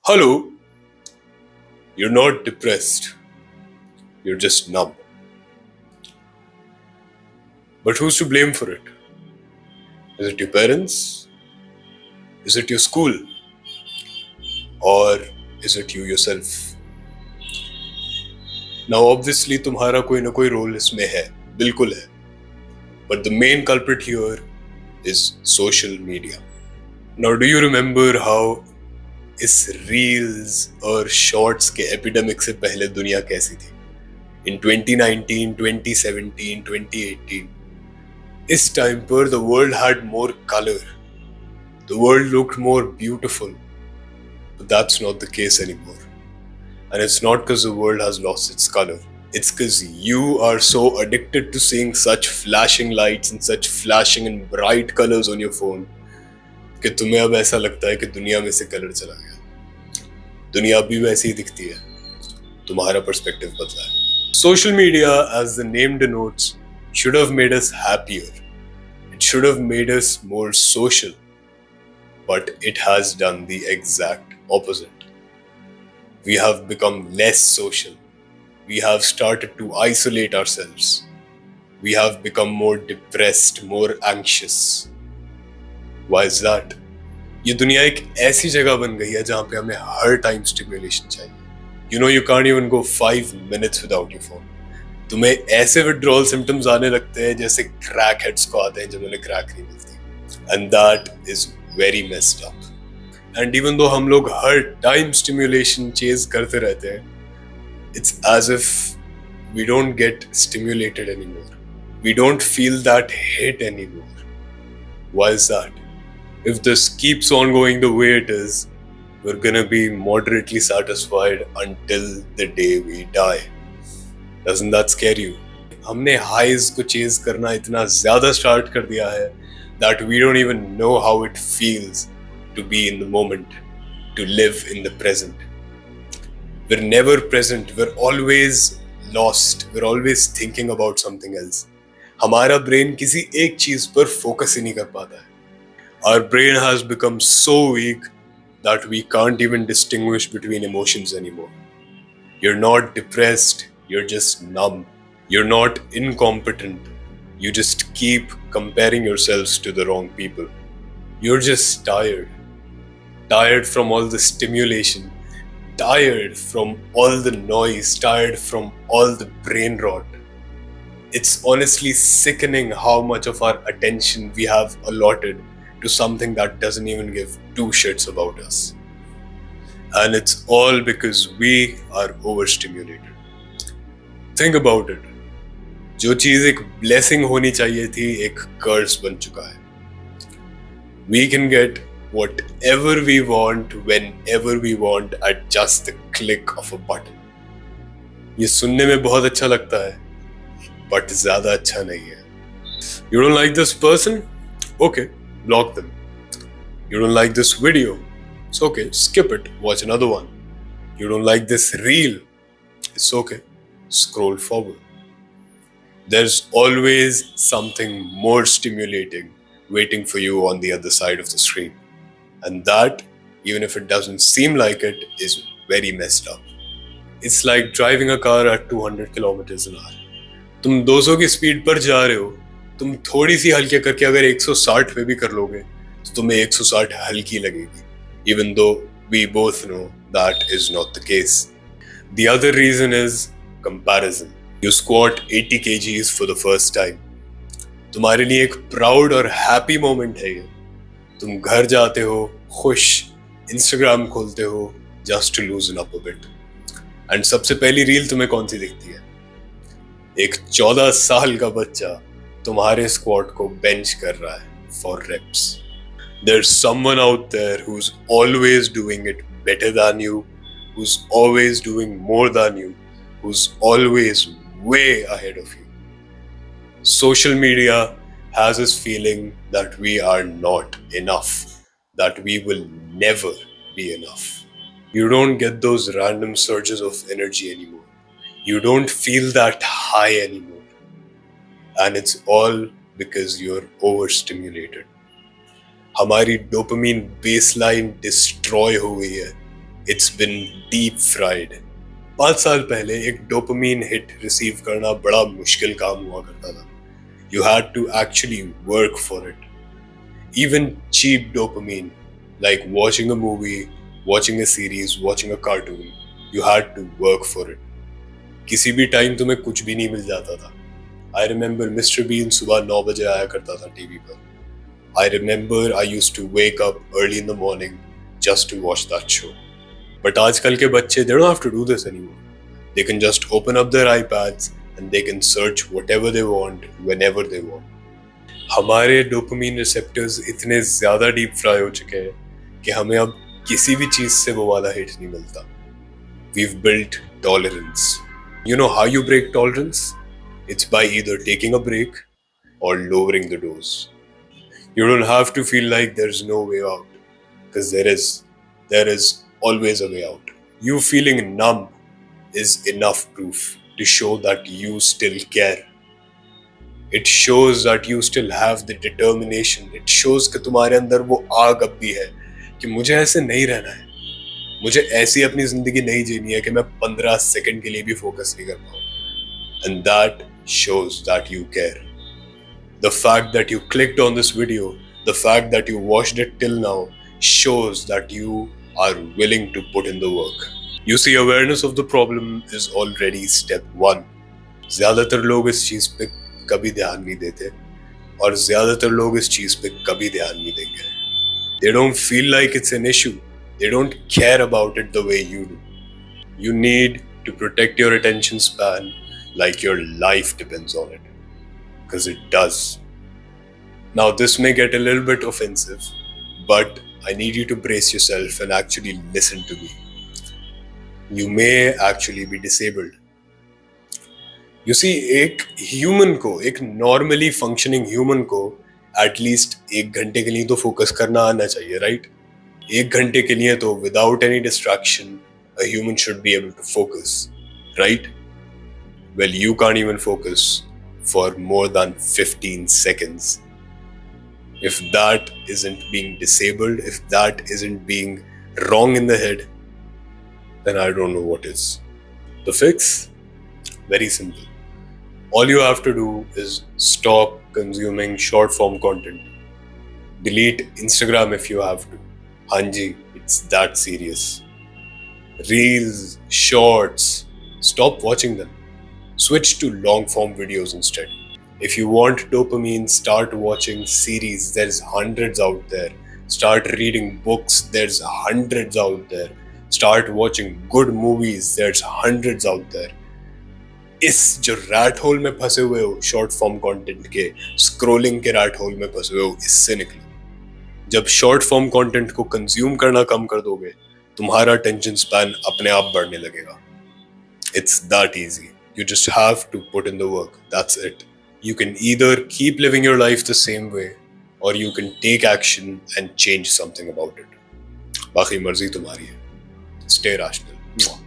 Hello, you're not depressed, you're just numb. But who's to blame for it? Is it your parents? Is it your school? Or is it you yourself? Now obviously तुम्हारा कोई ना कोई role इसमें है, बिल्कुल है. But the main culprit here is social media. Now do you remember how इस reels और shorts के epidemic से पहले दुनिया कैसी थी? In 2019, 2017, 2018, इस time पर the world had more color. The world looked more beautiful, but that's not the case anymore. And it's not because the world has lost its color. It's because you are so addicted to seeing such flashing lights and such flashing and bright colors on your phone कि तुम्हें अब ऐसा लगता है कि दुनिया में से कलर चला गया. दुनिया अभी वैसी ही दिखती है. तुम्हारा पर्सपेक्टिव बदला है. Social media, as the name denotes, should have made us happier. It should have made us more social. But it has done the exact opposite. We have become less social. We have started to isolate ourselves. We have become more depressed, more anxious. Why is that? ये दुनिया एक ऐसी जगह बन गई है जहाँ पे हमें हर टाइम स्टिमुलेशन चाहिए. You know, you can't even go 5 minutes without your phone. तुम्हें ऐसे withdrawal symptoms आने लगते हैं जैसे crack heads को आते हैं जब उन्हें crack नहीं मिलती. And that is very messed up. And even though हम लोग हर time stimulation chase करते रहते हैं, it's as if we don't get stimulated anymore. We don't feel that hit anymore. Why is that? If this keeps on going the way it is, we're gonna be moderately satisfied until the day we die. Doesn't that scare you? हमने highs को chase करना इतना ज़्यादा start कर दिया है that we don't even know how it feels to be in the moment, to live in the present. We're never present, we're always lost, we're always thinking about something else. हमारा brain किसी एक चीज पर focus ही नहीं कर पाता है. Our brain has become so weak that we can't even distinguish between emotions anymore. You're not depressed, you're just numb. You're not incompetent. You just keep comparing yourselves to the wrong people. You're just tired. Tired from all the stimulation. Tired from all the noise. Tired from all the brain rot. It's honestly sickening how much of our attention we have allotted to something that doesn't even give two shits about us. And it's all because we are overstimulated. Think about it. जो चीज एक blessing होनी चाहिए थी एक curse बन चुका है. We can get whatever we want whenever we want at just the click of a button. ये सुनने में बहुत अच्छा लगता है, but ज़्यादा अच्छा नहीं है. You don't like this person? Okay, block them. You don't like this video? It's okay, skip it, watch another one. You don't like this reel? It's okay, scroll forward. There's always something more stimulating waiting for you on the other side of the screen. And that, even if it doesn't seem like it, is very messed up. It's like driving a car at 200 kilometers an hour. तुम 200 की speed पर जा रहे हो, तुम थोड़ी सी हल्के करके अगर 160 पे भी कर लोगे तो तुम्हें 160 हल्की लगेगी. Even though we both know that is not the case. The other reason is comparison. You squat 80 kgs for the first time. तुम्हारे लिए एक प्राउड और हैप्पी मोमेंट है ये. तुम घर जाते हो खुश, इंस्टाग्राम खोलते हो just to loosen up a bit. And सबसे पहली रील तुम्हें कौन सी दिखती है? एक 14 साल का बच्चा तुम्हारे स्क्वाट को बेंच कर रहा है four reps. There's someone out there who's always doing it better than you, who's always doing more than you, who's always way ahead of you. Social media has us feeling that we are not enough, that we will never be enough. You don't get those random surges of energy anymore. You don't feel that high anymore. And it's all because you're overstimulated. हमारी dopamine baseline destroy हो गई है. It's been deep fried. 5 साल पहले एक dopamine hit receive करना बड़ा मुश्किल काम हुआ करता था. You had to actually work for it. Even cheap dopamine, like watching a movie, watching a series, watching a cartoon, you had to work for it. किसी भी टाइम तुम्हें कुछ भी नहीं मिल जाता था. I remember Mr. Bean सुबह 9 बजे आया करता था टीवी पर. I remember I used to wake up early in the morning just to watch that show. But आजकल के बच्चे, they don't have to do this anymore. They can just open up their iPads and they can search whatever they want whenever they want. हमारे dopamine receptors इतने ज़्यादा deep fry हो चुके हैं कि हमें अब किसी भी चीज़ से वो वाला हिट नहीं मिलता. We've built tolerance. You know how you break tolerance? It's by either taking a break or lowering the dose. You don't have to feel like there's no way out, because there is. There is always a way out. You feeling numb is enough proof to show that you still care. It shows that you still have the determination. It shows कि तुम्हारे अंदर वो आग अब भी है कि मुझे ऐसे नहीं रहना है, मुझे ऐसी अपनी जिंदगी नहीं जीनी है कि मैं 15 सेकंड के लिए भी फोकस नहीं कर पाऊँ. And that shows that you care. The fact that you clicked on this video, the fact that you watched it till now, shows that you are willing to put in the work. You see, awareness of the problem is already step 1. ज़्यादातर लोग इस चीज़ पे कभी ध्यान नहीं देते और ज़्यादातर लोग इस चीज़ पे कभी ध्यान नहीं देंगे. They don't feel like it's an issue. They don't care about it the way you do. You need to protect your attention span like your life depends on it. Because it does. Now this may get a little bit offensive, but I need you to brace yourself and actually listen to me. You may actually be disabled. You see, एक human को, एक normally functioning human को at least 1 घंटे के लिए तो focus करना आना चाहिए, right? 1 घंटे के लिए तो without any distraction, a human should be able to focus, right? Well, you can't even focus for more than 15 seconds. If that isn't being disabled, if that isn't being wrong in the head, then I don't know what is. The fix? Very simple. All you have to do is stop consuming short form content. Delete Instagram if you have to. Hanji, it's that serious. Reels, shorts, stop watching them. Switch to long form videos instead. If you want dopamine, start watching series. There's hundreds out there. Start reading books. There's hundreds out there. Start watching good movies. There's hundreds out there. इस जो rat hole में फंसे हुए हो short form content के, scrolling के rat hole में फंसे हुए हो, इससे निकलो. जब शॉर्ट फॉर्म कंटेंट को कंज्यूम करना कम कर दोगे, तुम्हारा अटेंशन स्पैन अपने आप बढ़ने लगेगा. It's that easy. You just have to put in the work. That's it. You can either keep living your life the same way or you can take action and change something about it. बाकी मर्जी तुम्हारी है. Stay rational.